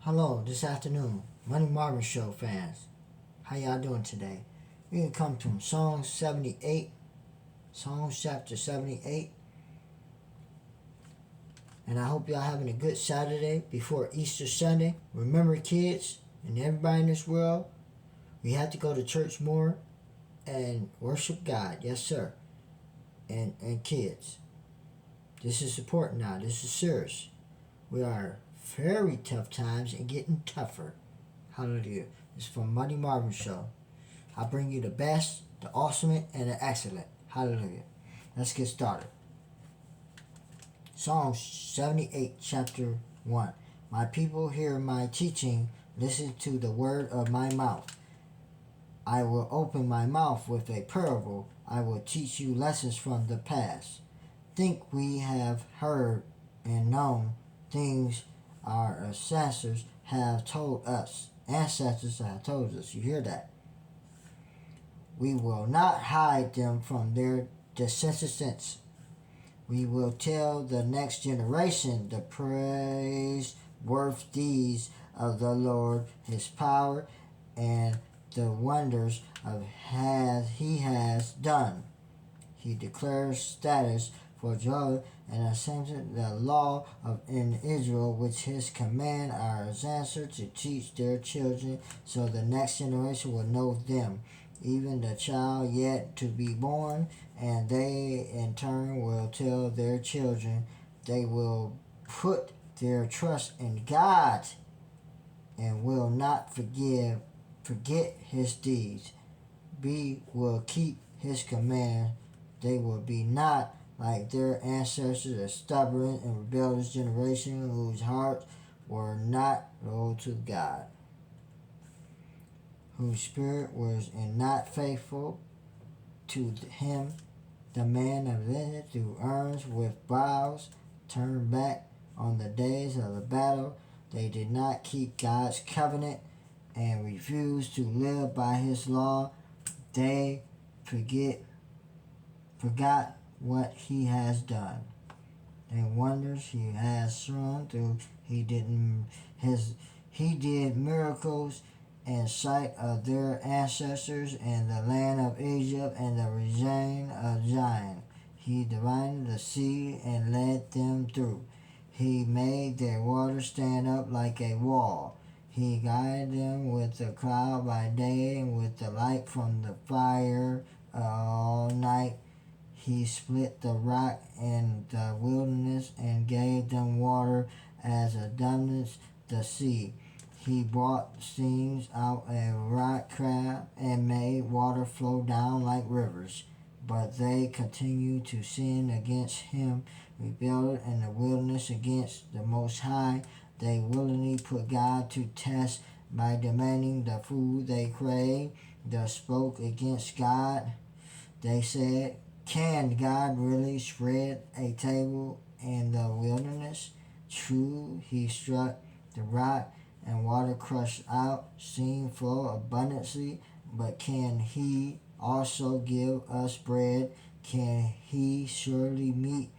Hello, this afternoon, Money Marvin Show fans. How y'all doing today? We can come from Psalm 78, Psalms chapter 78. And I hope y'all having a good Saturday before Easter Sunday. Remember, kids and everybody in this world, we have to go to church more and worship God. Yes, sir. And kids, this is important now. This is serious. We are very tough times and getting tougher. Hallelujah. It's from Money Marvin Show. I bring you the best, the awesome, and the excellent. Hallelujah. Let's get started. Psalm 78, chapter 1. My people hear my teaching, listen to the word of my mouth. I will open my mouth with a parable. I will teach you lessons from the past. Think we have heard and known things our ancestors have told us. Ancestors have told us. You hear that? We will not hide them from their descendants. We will tell the next generation the praiseworthy deeds of the Lord, His power, and the wonders of He has done. He declares status for Job and accepted the law of in Israel, which His command our ancestors to teach their children, so the next generation will know them, even the child yet to be born, and they in turn will tell their children. They will put their trust in God and will not forget His deeds. We will keep His command. They will be not like their ancestors, a stubborn and rebellious generation whose hearts were not loyal to God, whose spirit was not faithful to Him. The man of vision through urns with bows turned back on the days of the battle. They did not keep God's covenant and refused to live by His law. They forgot what He has done and wonders He has shown through. He did miracles in sight of their ancestors in the land of Egypt and the region of Giant. He divided the sea and led them through. He made their water stand up like a wall. He guided them with the cloud by day and with the light from the fire all night. He split the rock in the wilderness and gave them water as abundance the sea. He brought streams out of rock crab and made water flow down like rivers. But they continued to sin against Him, rebelled in the wilderness against the Most High. They willingly put God to test by demanding the food they craved. They spoke against God. They said, "Can God really spread a table in the wilderness?" True, He struck the rock and water crushed out, stream flow abundantly, but can He also give us bread? Can He surely meet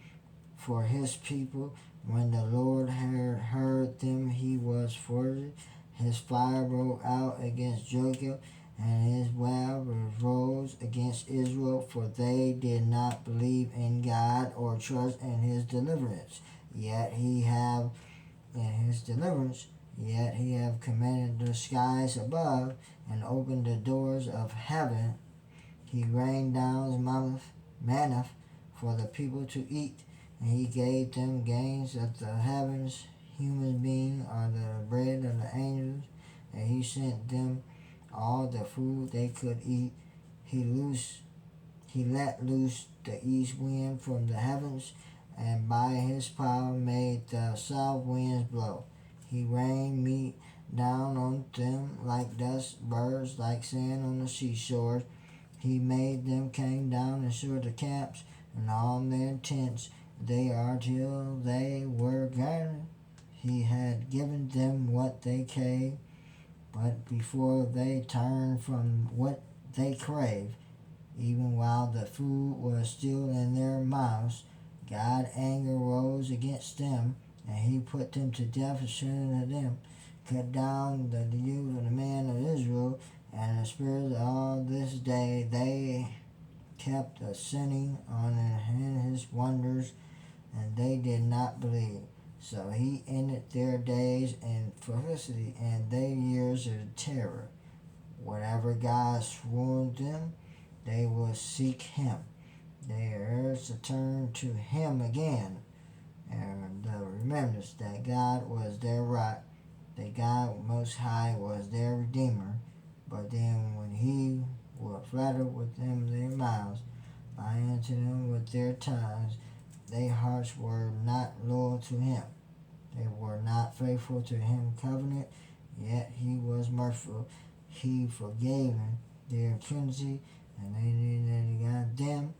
for His people? When the Lord had heard them, He was furious. His fire broke out against Jacob, and His wrath rose against Israel, for they did not believe in God or trust in His deliverance. Yet He have commanded the skies above and opened the doors of heaven. He rained down manna for the people to eat, and He gave them gains of the heavens. Human beings are the bread of the angels, and He sent them all the food they could eat. He let loose the east wind from the heavens, and by His power made the south winds blow. He rained meat down on them like dust, birds like sand on the seashore. He made them came down and showed the camps, and all their tents they are till they were gathered. He had given them what they craved, but before they turned from what they craved, even while the food was still in their mouths, God's anger rose against them, and He put them to death and shut them. cut down the youth of the men of Israel, and the spirits all this day they kept sinning on in his wonders, and they did not believe. So he ended their days in felicity and their years in terror. Whatever God swore them, they will seek him. They urge to turn to him again, and the remembrance that God was their rock, that God Most High was their Redeemer. But then when he would flatter with them their mouths, lie unto them with their tongues, their hearts were not loyal to him. They were not faithful to him covenant, yet he was merciful. He forgave them their iniquity, and they knew that he got them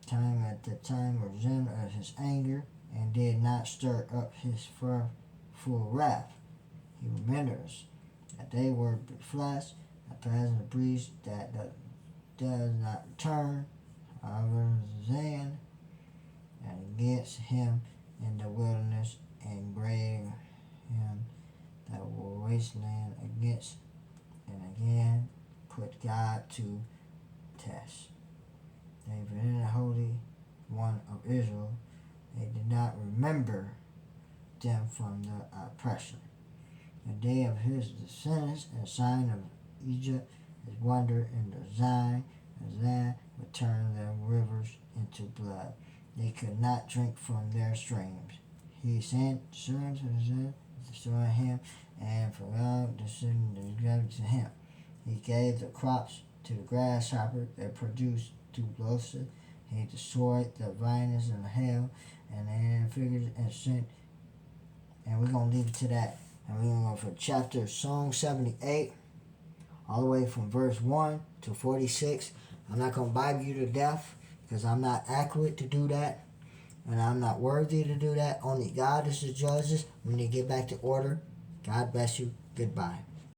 time at the time of resentment of his anger, and did not stir up his full wrath. He remembers that they were flesh, a pleasant breeze that does not turn, however, Zan, and against him in the wilderness, and grave him that were wasteland against, and again put God to test. They presented the Holy One of Israel. They did not remember them from the oppression. The day of his descendants and sign of Egypt, his wonder in the Zion, and Zion would turn their rivers into blood. They could not drink from their streams. He sent servants of his to destroy him, and for God descended to him. He gave the crops to the grasshopper that produced tuberculosis. He destroyed the vines in hell, and then figures and sent. And we're gonna leave it to that. And we're gonna go for chapter Song 78, all the way from verse 1 to 46. I'm not gonna Bible you to death because I'm not accurate to do that, and I'm not worthy to do that. Only God is the judge. We need to get back to order. God bless you. Goodbye.